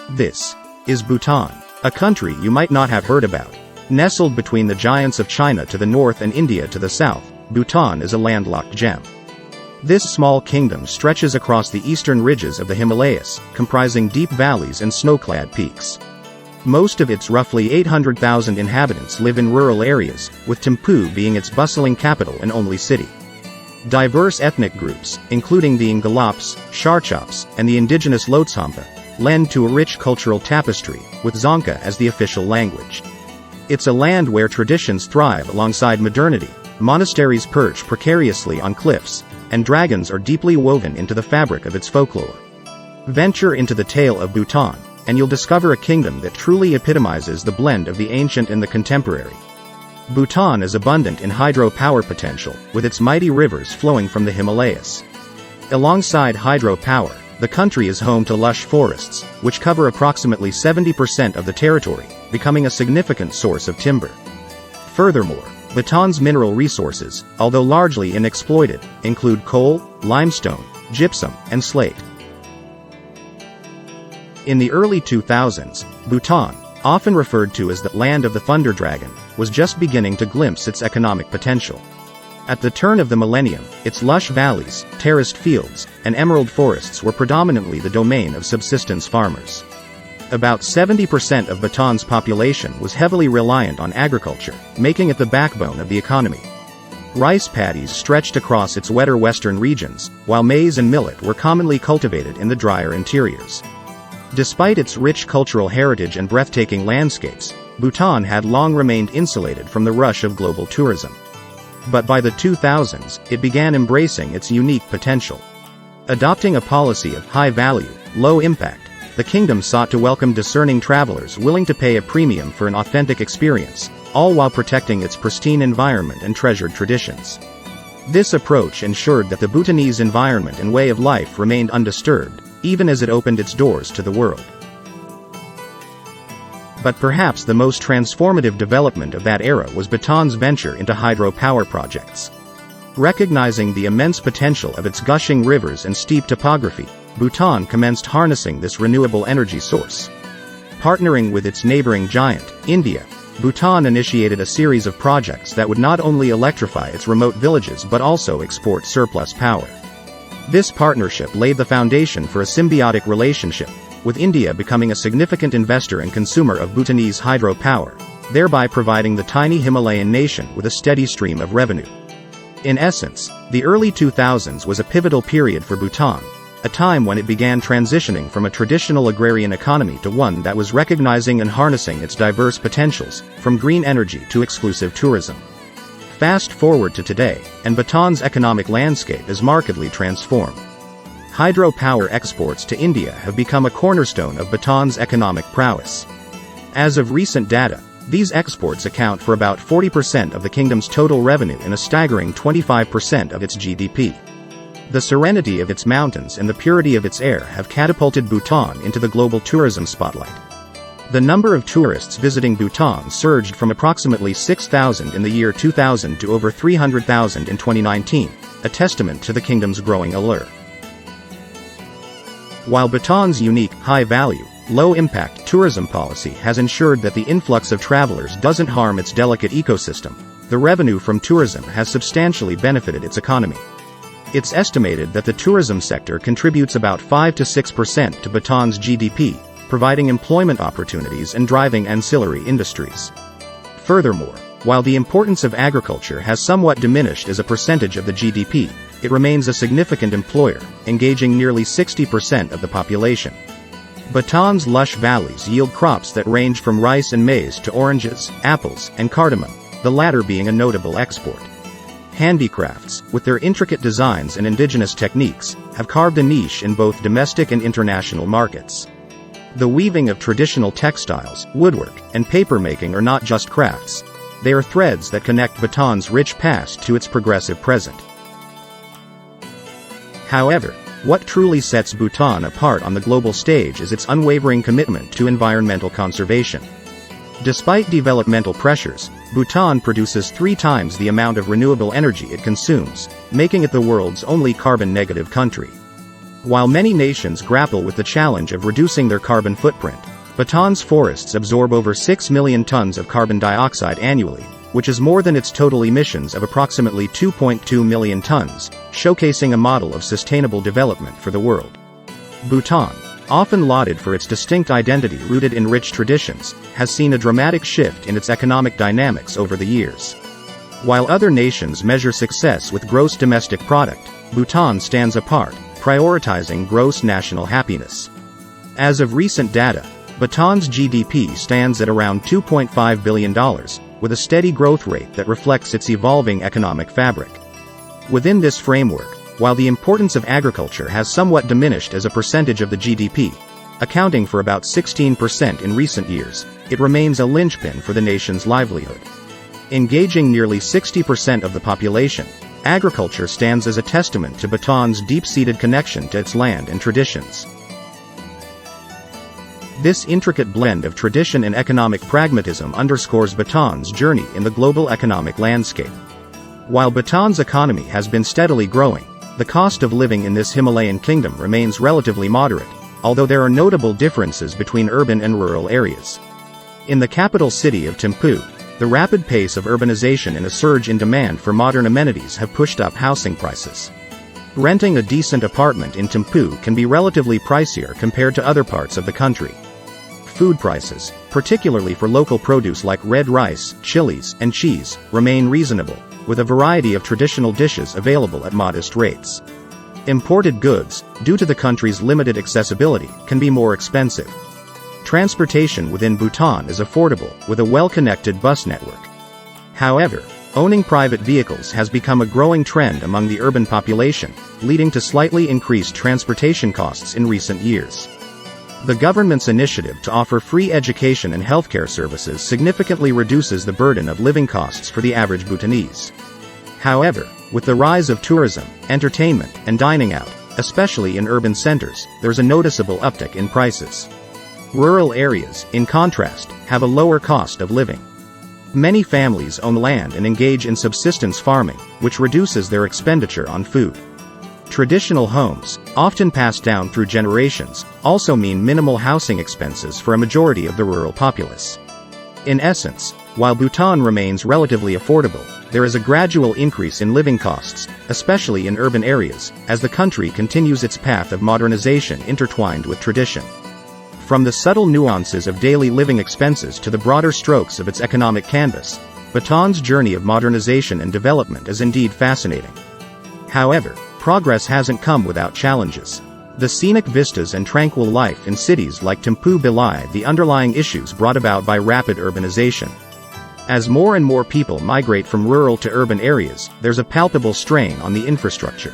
This is Bhutan, a country you might not have heard about. Nestled between the giants of China to the north and India to the south, Bhutan is a landlocked gem. This small kingdom stretches across the eastern ridges of the Himalayas, comprising deep valleys and snow-clad peaks. Most of its roughly 800,000 inhabitants live in rural areas, with Thimphu being its bustling capital and only city. Diverse ethnic groups, including the Ngalaps, Sharchops, and the indigenous Lhotshampa, lend to a rich cultural tapestry, with Dzongkha as the official language. It's a land where traditions thrive alongside modernity, monasteries perch precariously on cliffs, and dragons are deeply woven into the fabric of its folklore. Venture into the tale of Bhutan, and you'll discover a kingdom that truly epitomizes the blend of the ancient and the contemporary. Bhutan is abundant in hydropower potential, with its mighty rivers flowing from the Himalayas. Alongside hydropower, the country is home to lush forests, which cover approximately 70% of the territory, becoming a significant source of timber. Furthermore, Bhutan's mineral resources, although largely unexploited, include coal, limestone, gypsum, and slate. In the early 2000s, Bhutan, often referred to as the land of the Thunder Dragon, was just beginning to glimpse its economic potential. At the turn of the millennium, its lush valleys, terraced fields, and emerald forests were predominantly the domain of subsistence farmers. About 70% of Bhutan's population was heavily reliant on agriculture, making it the backbone of the economy. Rice paddies stretched across its wetter western regions, while maize and millet were commonly cultivated in the drier interiors. Despite its rich cultural heritage and breathtaking landscapes, Bhutan had long remained insulated from the rush of global tourism. But by the 2000s, it began embracing its unique potential. Adopting a policy of high value, low impact, the kingdom sought to welcome discerning travelers willing to pay a premium for an authentic experience, all while protecting its pristine environment and treasured traditions. This approach ensured that the Bhutanese environment and way of life remained undisturbed, even as it opened its doors to the world. But perhaps the most transformative development of that era was Bhutan's venture into hydropower projects. Recognizing the immense potential of its gushing rivers and steep topography, Bhutan commenced harnessing this renewable energy source. Partnering with its neighboring giant, India, Bhutan initiated a series of projects that would not only electrify its remote villages but also export surplus power. This partnership laid the foundation for a symbiotic relationship, with India becoming a significant investor and consumer of Bhutanese hydropower, thereby providing the tiny Himalayan nation with a steady stream of revenue. In essence, the early 2000s was a pivotal period for Bhutan, a time when it began transitioning from a traditional agrarian economy to one that was recognizing and harnessing its diverse potentials, from green energy to exclusive tourism. Fast forward to today, and Bhutan's economic landscape is markedly transformed. Hydropower exports to India have become a cornerstone of Bhutan's economic prowess. As of recent data, these exports account for about 40% of the kingdom's total revenue and a staggering 25% of its GDP. The serenity of its mountains and the purity of its air have catapulted Bhutan into the global tourism spotlight. The number of tourists visiting Bhutan surged from approximately 6,000 in the year 2000 to over 300,000 in 2019, a testament to the kingdom's growing allure. While Bhutan's unique, high-value, low-impact tourism policy has ensured that the influx of travelers doesn't harm its delicate ecosystem, the revenue from tourism has substantially benefited its economy. It's estimated that the tourism sector contributes about 5 to 6% to Bhutan's GDP, providing employment opportunities and driving ancillary industries. Furthermore, while the importance of agriculture has somewhat diminished as a percentage of the GDP, it remains a significant employer, engaging nearly 60% of the population. Bhutan's lush valleys yield crops that range from rice and maize to oranges, apples, and cardamom, the latter being a notable export. Handicrafts, with their intricate designs and indigenous techniques, have carved a niche in both domestic and international markets. The weaving of traditional textiles, woodwork, and papermaking are not just crafts. They are threads that connect Bhutan's rich past to its progressive present. However, what truly sets Bhutan apart on the global stage is its unwavering commitment to environmental conservation. Despite developmental pressures, Bhutan produces 3 times the amount of renewable energy it consumes, making it the world's only carbon-negative country. While many nations grapple with the challenge of reducing their carbon footprint, Bhutan's forests absorb over 6 million tons of carbon dioxide annually, which is more than its total emissions of approximately 2.2 million tons, showcasing a model of sustainable development for the world. Bhutan, often lauded for its distinct identity rooted in rich traditions, has seen a dramatic shift in its economic dynamics over the years. While other nations measure success with gross domestic product, Bhutan stands apart, prioritizing gross national happiness. As of recent data, Bhutan's GDP stands at around $2.5 billion, with a steady growth rate that reflects its evolving economic fabric. Within this framework, while the importance of agriculture has somewhat diminished as a percentage of the GDP, accounting for about 16% in recent years, it remains a linchpin for the nation's livelihood. Engaging nearly 60% of the population, agriculture stands as a testament to Bhutan's deep-seated connection to its land and traditions. This intricate blend of tradition and economic pragmatism underscores Bhutan's journey in the global economic landscape. While Bhutan's economy has been steadily growing, the cost of living in this Himalayan kingdom remains relatively moderate, although there are notable differences between urban and rural areas. In the capital city of Thimphu, the rapid pace of urbanization and a surge in demand for modern amenities have pushed up housing prices. Renting a decent apartment in Thimphu can be relatively pricier compared to other parts of the country. Food prices, particularly for local produce like red rice, chilies, and cheese, remain reasonable, with a variety of traditional dishes available at modest rates. Imported goods, due to the country's limited accessibility, can be more expensive. Transportation within Bhutan is affordable, with a well-connected bus network. However, owning private vehicles has become a growing trend among the urban population, leading to slightly increased transportation costs in recent years. The government's initiative to offer free education and healthcare services significantly reduces the burden of living costs for the average Bhutanese. However, with the rise of tourism, entertainment, and dining out, especially in urban centers, there's a noticeable uptick in prices. Rural areas, in contrast, have a lower cost of living. Many families own land and engage in subsistence farming, which reduces their expenditure on food. Traditional homes, often passed down through generations, also mean minimal housing expenses for a majority of the rural populace. In essence, while Bhutan remains relatively affordable, there is a gradual increase in living costs, especially in urban areas, as the country continues its path of modernization intertwined with tradition. From the subtle nuances of daily living expenses to the broader strokes of its economic canvas, Bhutan's journey of modernization and development is indeed fascinating. However, progress hasn't come without challenges. The scenic vistas and tranquil life in cities like Thimphu belie the underlying issues brought about by rapid urbanization. As more and more people migrate from rural to urban areas, there's a palpable strain on the infrastructure.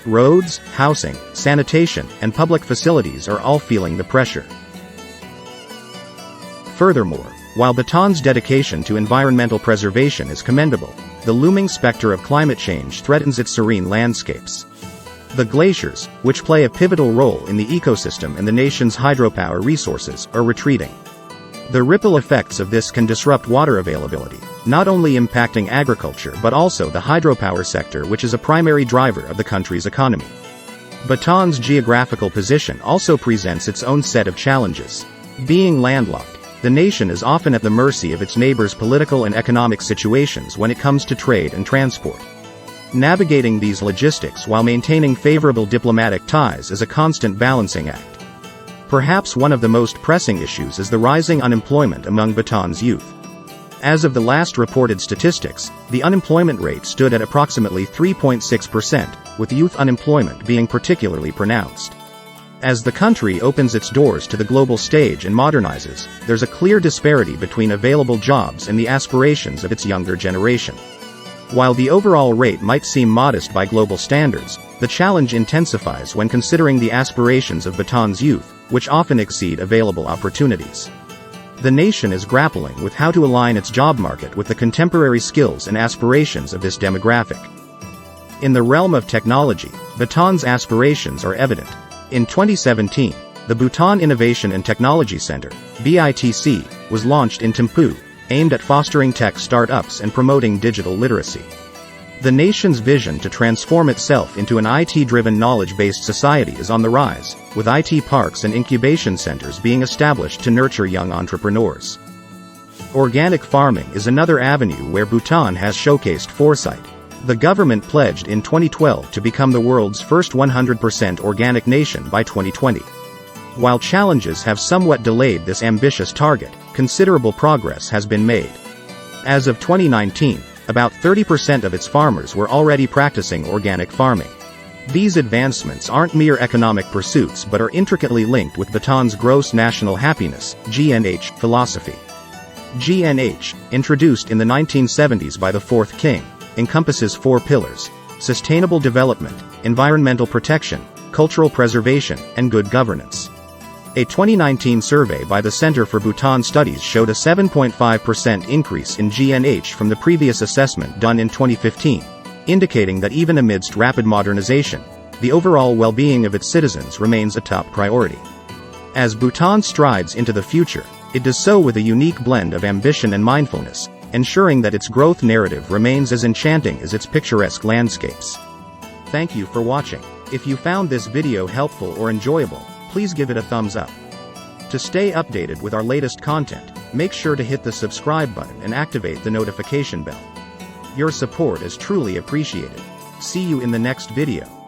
Roads, housing, sanitation, and public facilities are all feeling the pressure. Furthermore, while Bhutan's dedication to environmental preservation is commendable, the looming specter of climate change threatens its serene landscapes. The glaciers, which play a pivotal role in the ecosystem and the nation's hydropower resources, are retreating. The ripple effects of this can disrupt water availability, not only impacting agriculture but also the hydropower sector, which is a primary driver of the country's economy. Bhutan's geographical position also presents its own set of challenges. Being landlocked, the nation is often at the mercy of its neighbors' political and economic situations when it comes to trade and transport. Navigating these logistics while maintaining favorable diplomatic ties is a constant balancing act. Perhaps one of the most pressing issues is the rising unemployment among Bhutan's youth. As of the last reported statistics, the unemployment rate stood at approximately 3.6%, with youth unemployment being particularly pronounced. As the country opens its doors to the global stage and modernizes, there's a clear disparity between available jobs and the aspirations of its younger generation. While the overall rate might seem modest by global standards, the challenge intensifies when considering the aspirations of Bhutan's youth, which often exceed available opportunities. The nation is grappling with how to align its job market with the contemporary skills and aspirations of this demographic. In the realm of technology, Bhutan's aspirations are evident. In 2017, the Bhutan Innovation and Technology Center, BITC, was launched in Thimphu, aimed at fostering tech startups and promoting digital literacy. The nation's vision to transform itself into an IT-driven knowledge-based society is on the rise, with IT parks and incubation centers being established to nurture young entrepreneurs. Organic farming is another avenue where Bhutan has showcased foresight. The government pledged in 2012 to become the world's first 100% organic nation by 2020. While challenges have somewhat delayed this ambitious target, considerable progress has been made. As of 2019, about 30% of its farmers were already practicing organic farming. These advancements aren't mere economic pursuits but are intricately linked with Bhutan's gross national happiness (GNH) philosophy. GNH, introduced in the 1970s by the fourth king, encompasses four pillars: sustainable development, environmental protection, cultural preservation, and good governance. A 2019 survey by the Center for Bhutan Studies showed a 7.5% increase in GNH from the previous assessment done in 2015, indicating that even amidst rapid modernization, the overall well-being of its citizens remains a top priority. As Bhutan strides into the future, it does so with a unique blend of ambition and mindfulness, ensuring that its growth narrative remains as enchanting as its picturesque landscapes. Thank you for watching. If you found this video helpful or enjoyable, please give it a thumbs up. To stay updated with our latest content, make sure to hit the subscribe button and activate the notification bell. Your support is truly appreciated. See you in the next video.